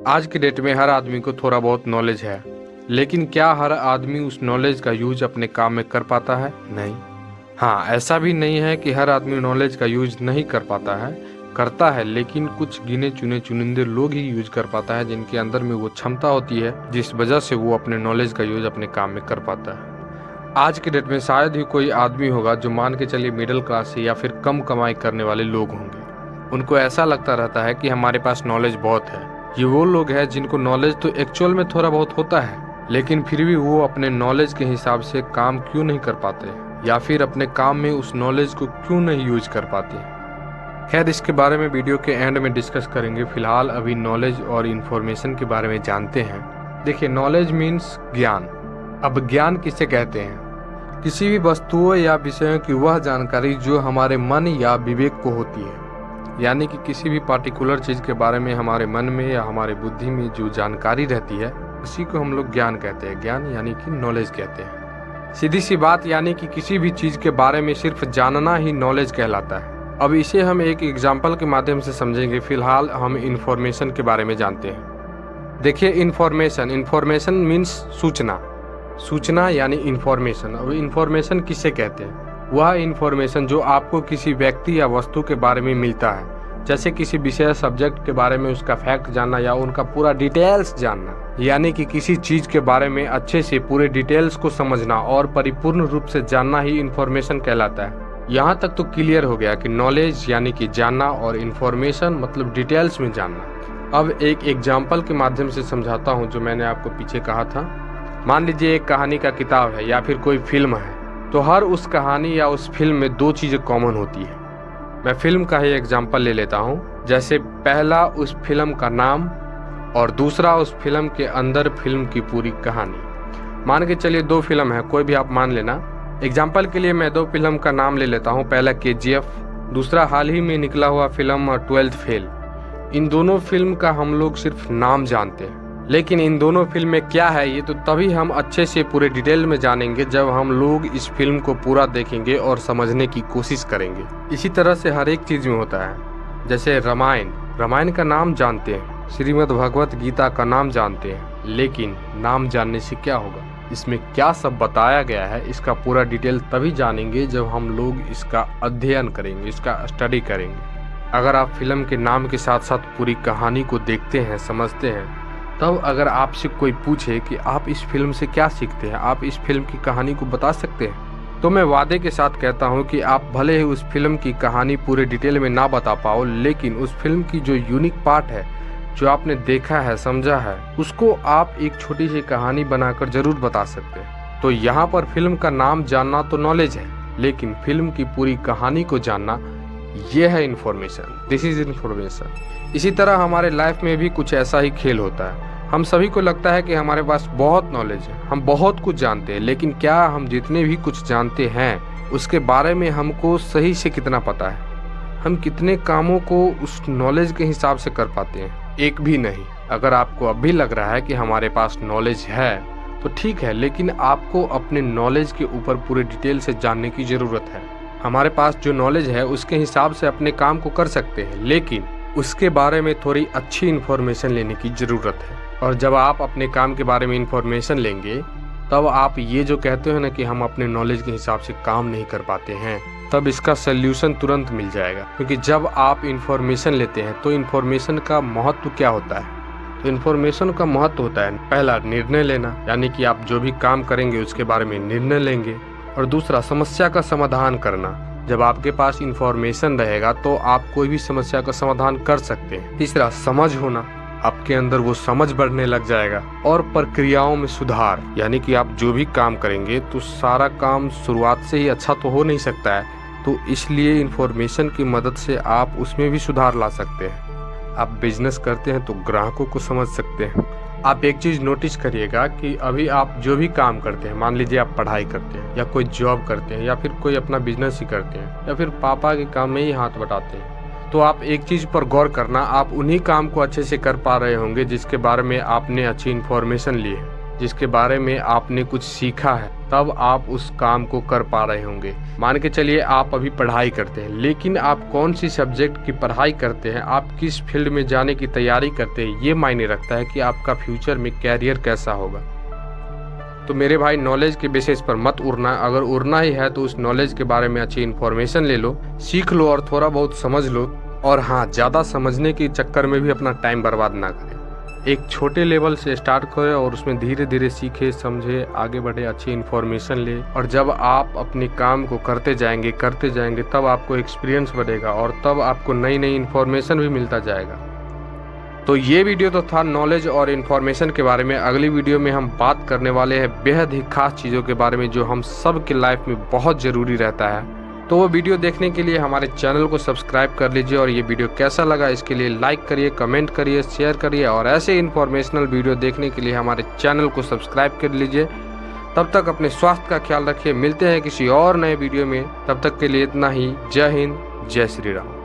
आज के डेट में हर आदमी को थोड़ा बहुत नॉलेज है, लेकिन क्या हर आदमी उस नॉलेज का यूज अपने काम में कर पाता है? नहीं। हाँ, ऐसा भी नहीं है कि हर आदमी नॉलेज का यूज नहीं कर पाता है, करता है, लेकिन कुछ गिने चुने चुनिंदे लोग ही यूज कर पाता है, जिनके अंदर में वो क्षमता होती है जिस वजह से वो अपने नॉलेज का यूज अपने काम में कर पाता है। आज के डेट में शायद ही कोई आदमी होगा जो मान के चलिए मिडिल क्लास से या फिर कम कमाई करने वाले लोग होंगे। उनको ऐसा लगता रहता है कि हमारे पास नॉलेज बहुत है। ये वो लोग हैं जिनको नॉलेज तो एक्चुअल में थोड़ा बहुत होता है, लेकिन फिर भी वो अपने नॉलेज के हिसाब से काम क्यों नहीं कर पाते, या फिर अपने काम में उस नॉलेज को क्यों नहीं यूज कर पाते। खैर, इसके बारे में वीडियो के एंड में डिस्कस करेंगे। फिलहाल अभी नॉलेज और इन्फॉर्मेशन के बारे में जानते हैं। देखिए, नॉलेज मीन्स ज्ञान। अब ज्ञान किसे कहते हैं? किसी भी वस्तुओं या विषयों की वह जानकारी जो हमारे मन या विवेक को होती है, यानी कि किसी भी पार्टिकुलर चीज़ के बारे में हमारे मन में या हमारे बुद्धि में जो जानकारी रहती है, उसी को हम लोग ज्ञान कहते हैं। ज्ञान यानी कि नॉलेज कहते हैं। सीधी सी बात, यानी कि किसी भी चीज़ के बारे में सिर्फ जानना ही नॉलेज कहलाता है। अब इसे हम एक एग्जाम्पल के माध्यम से समझेंगे। फिलहाल हम इन्फॉर्मेशन के बारे में जानते हैं। देखिए, इन्फॉर्मेशन मीन्स सूचना यानी इन्फॉर्मेशन। अब इन्फॉर्मेशन किसे कहते हैं? वह इन्फॉर्मेशन जो आपको किसी व्यक्ति या वस्तु के बारे में मिलता है, जैसे किसी विषय सब्जेक्ट के बारे में उसका फैक्ट जानना या उनका पूरा डिटेल्स जानना, यानी कि किसी चीज के बारे में अच्छे से पूरे डिटेल्स को समझना और परिपूर्ण रूप से जानना ही इन्फॉर्मेशन कहलाता है। यहाँ तक तो क्लियर हो गया कि नॉलेज यानी कि जानना और इन्फॉर्मेशन मतलब डिटेल्स में जानना। अब एक एग्जाम्पल के माध्यम से समझाता हूँ जो मैंने आपको पीछे कहा था। मान लीजिए एक कहानी का किताब है या फिर कोई फिल्म है, तो हर उस कहानी या उस फिल्म में दो चीज़ें कॉमन होती है। मैं फिल्म का ही एग्जाम्पल ले लेता हूँ। जैसे पहला उस फिल्म का नाम और दूसरा उस फिल्म के अंदर फिल्म की पूरी कहानी। मान के चलिए दो फिल्म है, कोई भी आप मान लेना। एग्जाम्पल के लिए मैं दो फिल्म का नाम ले लेता हूँ। पहला KGF, दूसरा हाल ही में निकला हुआ फिल्म 12th फेल। इन दोनों फिल्म का हम लोग सिर्फ नाम जानते हैं, लेकिन इन दोनों फिल्म में क्या है ये तो तभी हम अच्छे से पूरे डिटेल में जानेंगे जब हम लोग इस फिल्म को पूरा देखेंगे और समझने की कोशिश करेंगे। इसी तरह से हर एक चीज में होता है। जैसे रामायण का नाम जानते हैं, श्रीमद् भगवत गीता का नाम जानते हैं, लेकिन नाम जानने से क्या होगा? इसमें क्या सब बताया गया है इसका पूरा डिटेल तभी जानेंगे जब हम लोग इसका अध्ययन करेंगे, इसका स्टडी करेंगे। अगर आप फिल्म के नाम के साथ साथ पूरी कहानी को देखते हैं, समझते हैं, तब अगर आपसे कोई पूछे कि आप इस फिल्म से क्या सीखते हैं, आप इस फिल्म की कहानी को बता सकते हैं, तो मैं वादे के साथ कहता हूं कि आप भले ही उस फिल्म की कहानी पूरे डिटेल में ना बता पाओ, लेकिन उस फिल्म की जो यूनिक पार्ट है, जो आपने देखा है, समझा है, उसको आप एक छोटी सी कहानी बनाकर जरूर बता सकते हैं। तो यहाँ पर फिल्म का नाम जानना तो नॉलेज है, लेकिन फिल्म की पूरी कहानी को जानना, यह है इन्फॉर्मेशन। This is information. इसी तरह हमारे लाइफ में भी कुछ ऐसा ही खेल होता है। हम सभी को लगता है कि हमारे पास बहुत नॉलेज है, हम बहुत कुछ जानते हैं, लेकिन क्या हम जितने भी कुछ जानते हैं उसके बारे में हमको सही से कितना पता है? हम कितने कामों को उस नॉलेज के हिसाब से कर पाते हैं? एक भी नहीं। अगर आपको अब भी लग रहा है कि हमारे पास नॉलेज है तो ठीक है, लेकिन आपको अपने नॉलेज के ऊपर पूरे डिटेल से जानने की ज़रूरत है। हमारे पास जो नॉलेज है उसके हिसाब से अपने काम को कर सकते हैं, लेकिन उसके बारे में थोड़ी अच्छी इन्फॉर्मेशन लेने की ज़रूरत है। और जब आप अपने काम के बारे में इन्फॉर्मेशन लेंगे, तब आप ये जो कहते हो ना कि हम अपने नॉलेज के हिसाब से काम नहीं कर पाते हैं, तब इसका सल्यूशन तुरंत मिल जाएगा। क्योंकि जब आप इन्फॉर्मेशन लेते हैं तो इन्फॉर्मेशन का महत्व क्या होता है? तो इन्फॉर्मेशन का महत्व होता है पहला निर्णय लेना, यानी कि आप जो भी काम करेंगे उसके बारे में निर्णय लेंगे। और दूसरा समस्या का समाधान करना। जब आपके पास इन्फॉर्मेशन रहेगा तो आप कोई भी समस्या का समाधान कर सकते हैं। तीसरा समझ होना, आपके अंदर वो समझ बढ़ने लग जाएगा। और प्रक्रियाओं में सुधार, यानी कि आप जो भी काम करेंगे तो सारा काम शुरुआत से ही अच्छा तो हो नहीं सकता है, तो इसलिए इन्फॉर्मेशन की मदद से आप उसमें भी सुधार ला सकते हैं। आप बिजनेस करते हैं तो ग्राहकों को समझ सकते हैं। आप एक चीज़ नोटिस करिएगा कि अभी आप जो भी काम करते हैं, मान लीजिए आप पढ़ाई करते हैं या कोई जॉब करते हैं या फिर कोई अपना बिजनेस ही करते हैं या फिर पापा के काम में ही हाथ बटाते हैं, तो आप एक चीज़ पर गौर करना, आप उन्हीं काम को अच्छे से कर पा रहे होंगे जिसके बारे में आपने अच्छी इन्फॉर्मेशन ली है। जिसके बारे में आपने कुछ सीखा है, तब आप उस काम को कर पा रहे होंगे। मान के चलिए आप अभी पढ़ाई करते हैं, लेकिन आप कौन सी सब्जेक्ट की पढ़ाई करते हैं, आप किस फील्ड में जाने की तैयारी करते हैं, ये मायने रखता है कि आपका फ्यूचर में कैरियर कैसा होगा। तो मेरे भाई, नॉलेज के बेसिस पर मत उड़ना। अगर उड़ना ही है तो उस नॉलेज के बारे में अच्छी इन्फॉर्मेशन ले लो, सीख लो और थोड़ा बहुत समझ लो। और हाँ, ज़्यादा समझने के चक्कर में भी अपना टाइम बर्बाद ना करें। एक छोटे लेवल से स्टार्ट करें और उसमें धीरे धीरे सीखे, समझे, आगे बढ़े, अच्छी इन्फॉर्मेशन ले। और जब आप अपने काम को करते जाएंगे तब आपको एक्सपीरियंस बढ़ेगा और तब आपको नई नई इन्फॉर्मेशन भी मिलता जाएगा। तो ये वीडियो तो था नॉलेज और इन्फॉर्मेशन के बारे में। अगली वीडियो में हम बात करने वाले हैं बेहद ही खास चीज़ों के बारे में जो हम सब की लाइफ में बहुत ज़रूरी रहता है। तो वो वीडियो देखने के लिए हमारे चैनल को सब्सक्राइब कर लीजिए और ये वीडियो कैसा लगा इसके लिए लाइक करिए, कमेंट करिए, शेयर करिए और ऐसे इन्फॉर्मेशनल वीडियो देखने के लिए हमारे चैनल को सब्सक्राइब कर लीजिए। तब तक अपने स्वास्थ्य का ख्याल रखिए। मिलते हैं किसी और नए वीडियो में, तब तक के लिए इतना ही। जय हिंद, जय श्री राम।